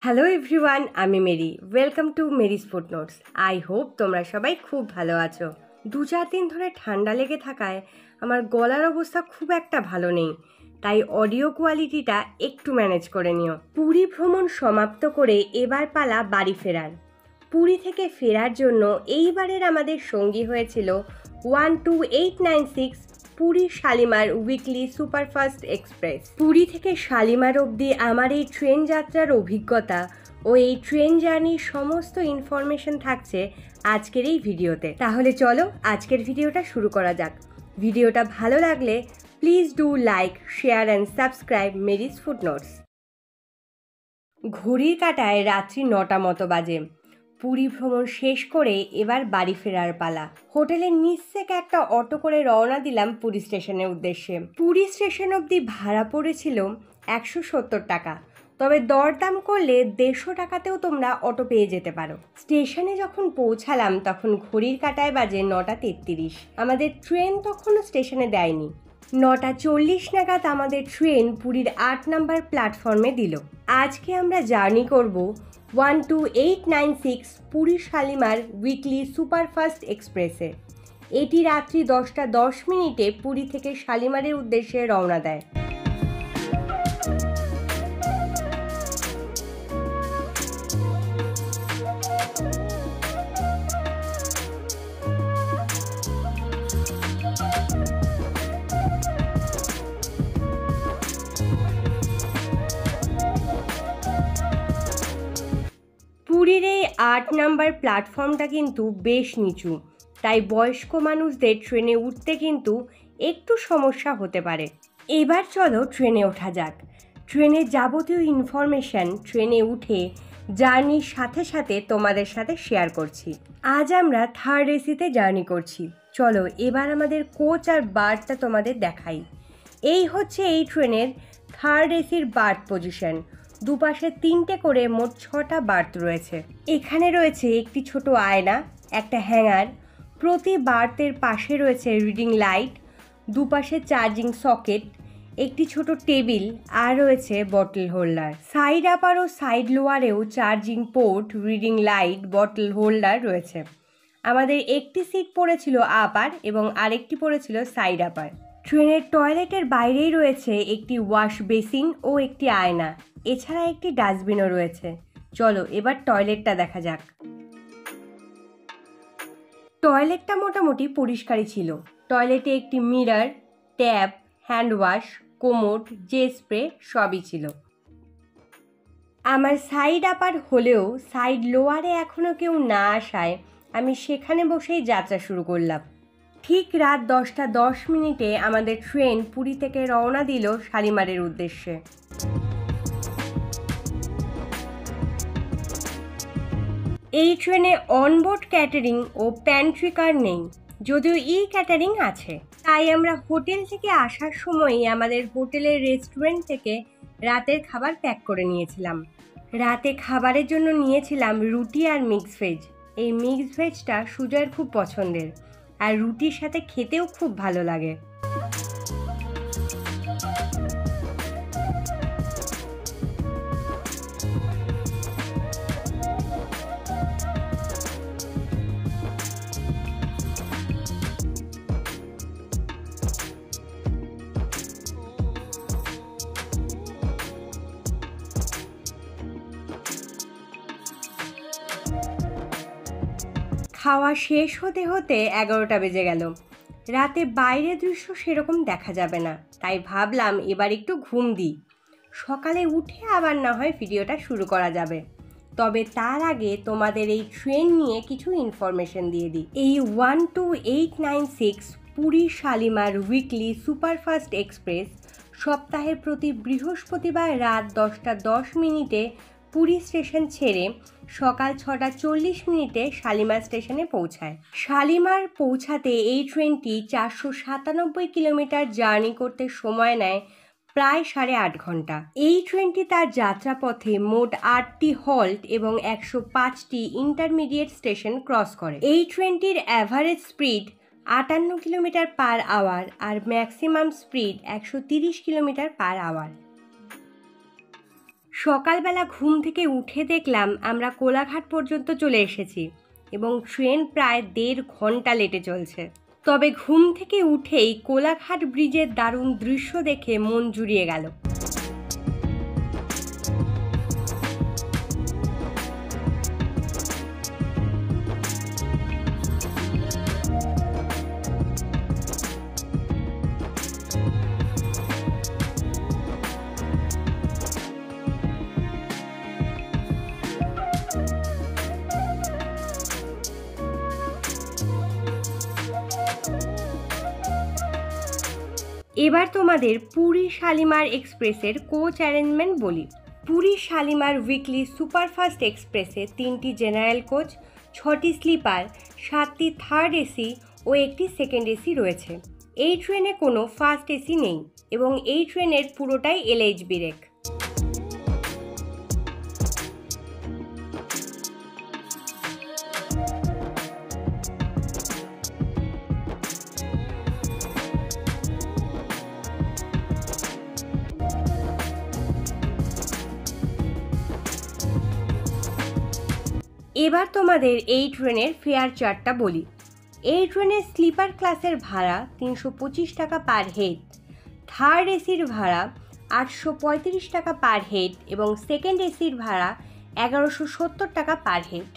Hello everyone, আমি Mary. Welcome to Mary's footnotes. I hope তোমরা সবাই খুব ভালো আছো। 2-4 দিন ধরে ঠান্ডা লেগে থাকায় আমার গলার অবস্থা খুব একটা ভালো নেই, তাই অডিও কোয়ালিটিটা একটু ম্যানেজ করে নিও। পুরী ভ্রমণ সমাপ্ত করে এবার পালা বাড়ি ফেরার। পুরী থেকে ফেরার জন্য এইবারের আমাদের সঙ্গী হয়েছিল 12896 Puri Shalimar weekly superfast express. Puri থেকে শালিমার অবধি আমার এই ট্রেন যাত্রার অভিজ্ঞতা ও এই ট্রেন জার্নির সমস্ত ইনফরমেশন থাকছে আজকের এই ভিডিওতে। তাহলে চলো আজকের ভিডিওটা শুরু করা যাক। ভিডিওটা ভালো লাগলে please do like, share and subscribe Mary's footnotes. ঘড়ির কাঁটায় রাত্রি 9টা মতো বাজে। পুরী ভ্রমণ শেষ করে এবার বাড়ি ফেরার পালা। হোটেলের নিচ থেকে একটা অটো করে রওনা দিলাম পুরী স্টেশনের উদ্দেশ্যে। পুরী স্টেশন অবধি ভাড়া পড়েছিল 170 টাকা, তবে দরদাম করলে 150 টাকাতেও তোমরা অটো পেয়ে যেতে পারো। স্টেশনে যখন পৌঁছালাম তখন ঘড়ির কাঁটায় বাজে 9টা 33। আমাদের ট্রেন তখনও স্টেশনে দেয়নি। 9টা 40 নাগাদ আমাদের ট্রেন পুরীর 8 নাম্বার প্ল্যাটফর্মে দিল। আজকে আমরা জার্নি করব 12896 পুরী শালিমার উইকলি সুপারফাস্ট এক্সপ্রেসে। এটি রাত্রি 10টা 10 মিনিটে পুরী থেকে শালিমারের উদ্দেশ্যে রওনা দেয়। পুরীর এই 8 নাম্বার প্ল্যাটফর্মটা কিন্তু বেশ নিচু, তাই বয়স্ক মানুষদের ট্রেনে উঠতে কিন্তু একটু সমস্যা হতে পারে। এবার চলো ট্রেনে ওঠা যাক। ট্রেনের যাবতীয় ইনফরমেশন ট্রেনে উঠে জার্নির সাথে সাথে তোমাদের সাথে শেয়ার করছি। আজ আমরা থার্ড এসিতে জার্নি করছি। চলো এবার আমাদের কোচ আর বার্থটা তোমাদের দেখাই। এই হচ্ছে এই ট্রেনের থার্ড এসির বার্থ পজিশন। দুপাশে 3টে করে মোট 6টা বার্থ রয়েছে। এখানে রয়েছে একটি ছোট আয়না, একটা হ্যাঙ্গার, প্রতি বার্থের পাশে রয়েছে রিডিং লাইট, দুপাশে চার্জিং সকেট, একটি ছোট টেবিল আর রয়েছে বটল হোল্ডার। সাইড আপার ও সাইড লোয়ারেও charging port, reading light, bottle holder রয়েছে। আমাদের একটি সিট পড়েছিল আপার এবং আরেকটি পড়েছিল সাইড আপার। ট্রেনের টয়লেটের বাইরেই রয়েছে একটি ওয়াশ বেসিন ও একটি আয়না, এছাড়া একটি ডাস্টবিনও রয়েছে। চলো এবার টয়লেটটা দেখা যাক। টয়লেটটা মোটামুটি পরিষ্কারই ছিল। টয়লেটে একটি mirror, tap, hand wash, commode, J spray সবই ছিল। আমার সাইড আপার হলেও সাইড লোয়ারে এখনও কেউ না আসায় আমি সেখানে বসেই যাত্রা শুরু করলাম। ঠিক রাত 10টা 10 মিনিটে আমাদের ট্রেন পুরী থেকে রওনা দিল শালিমারের উদ্দেশ্যে। এই ট্রেনে অনবোর্ড ক্যাটারিং ও প্যান্ট্রি কার নেই, যদিও ই ক্যাটারিং আছে। তাই আমরা হোটেল থেকে আসার সময়ই আমাদের হোটেলের রেস্টুরেন্ট থেকে রাতের খাবার প্যাক করে নিয়েছিলাম। রাতে খাবারের জন্য নিয়েছিলাম রুটি আর মিক্স ভেজ। এই মিক্স ভেজটা সুজয়ের খুব পছন্দের, আর রুটির সাথে খেতেও খুব ভালো লাগে। খাওয়া শেষ হতে হতে 11টা বেজে গেল। রাতে বাইরের দৃশ্য সেরকম দেখা যাবে না, তাই ভাবলাম এবার একটু ঘুম দিই। সকালে উঠে আবার না হয় ভিডিওটা শুরু করা যাবে। তবে তার আগে তোমাদের এই ট্রেন নিয়ে কিছু ইনফরমেশন দিয়ে দিই। এই 12896 Puri Shalimar weekly superfast express সপ্তাহের প্রতি বৃহস্পতিবার রাত 10টা 10 মিনিটে পুরী স্টেশন ছেড়ে সকাল 6টা 40 মিনিটে শালিমার স্টেশনে পৌঁছায়। শালিমার পৌঁছাতে এই ট্রেনটি 497 কিলোমিটার জার্নি করতে সময় নেয় প্রায় 8.5 ঘন্টা। এই ট্রেনটি তার যাত্রাপথে মোট 8টি হল্ট এবং 105টি ইন্টারমিডিয়েট স্টেশন ক্রস করে। এই ট্রেনটির average speed 58 kilometre per hour আর maximum speed 130 kilometre per hour. সকালবেলা ঘুম থেকে উঠে দেখলাম আমরা কোলাঘাট পর্যন্ত চলে এসেছি এবং ট্রেন প্রায় 1.5 ঘন্টা লেটে চলছে। তবে ঘুম থেকে উঠেই কোলাঘাট ব্রিজের দারুণ দৃশ্য দেখে মন জুড়িয়ে গেল। এবার তোমাদের পুরী শালিমার এক্সপ্রেসের কোচ অ্যারেঞ্জমেন্ট বলি। পুরী শালিমার উইকলি সুপারফাস্ট এক্সপ্রেসে 3টি জেনারেল কোচ, 6টি স্লিপার, 7টি থার্ড এসি ও 1টি সেকেন্ড এসি রয়েছে। এই ট্রেনে কোনো ফার্স্ট এসি নেই এবং এই ট্রেনের পুরোটাই এলএইচবি রেক। এবার তোমাদের এই ট্রেনের ফেয়ার চার্টটা বলি। এই ট্রেনের স্লিপার ক্লাসের ভাড়া 325 টাকা পার হেড, থার্ড এসির ভাড়া 835 টাকা পার হেড এবং সেকেন্ড এসির ভাড়া 1170 টাকা পার হেড।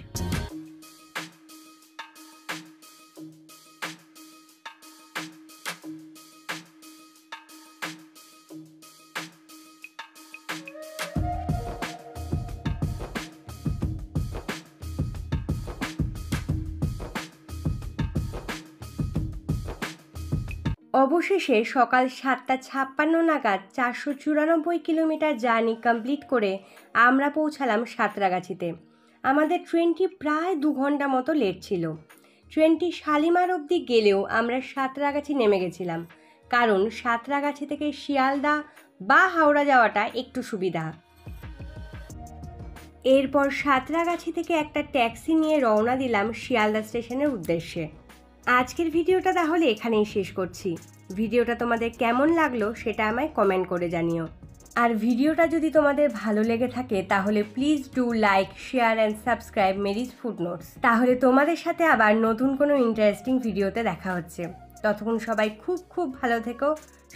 অবশেষে সকাল 7:56 নাগাদ 494 কিলোমিটার জার্নি কমপ্লিট করে আমরা পৌঁছালাম সাঁতরাগাছিতে। আমাদের ট্রেনটি প্রায় 2 ঘন্টা মতো লেট ছিল। ট্রেনটি শালিমার অবধি গেলেও আমরা সাঁতরাগাছি নেমে গেছিলাম, কারণ সাঁতরাগাছি থেকে শিয়ালদা বা হাওড়া যাওয়াটা একটু সুবিধা। এরপর সাঁতরাগাছি থেকে একটা ট্যাক্সি নিয়ে রওনা দিলাম শিয়ালদা স্টেশনের উদ্দেশ্যে। আজকের ভিডিওটা তাহলে এখানেই শেষ করছি। ভিডিওটা তোমাদের কেমন লাগলো সেটা আমায় কমেন্ট করে জানিও। আর ভিডিওটা যদি তোমাদের ভালো লেগে থাকে তাহলে please do like, share and subscribe Mary's food notes. তাহলে তোমাদের সাথে আবার নতুন কোনো ইন্টারেস্টিং ভিডিওতে দেখা হচ্ছে। ততক্ষণ সবাই খুব খুব ভালো থেকো,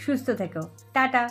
সুস্থ থেকো। টাটা।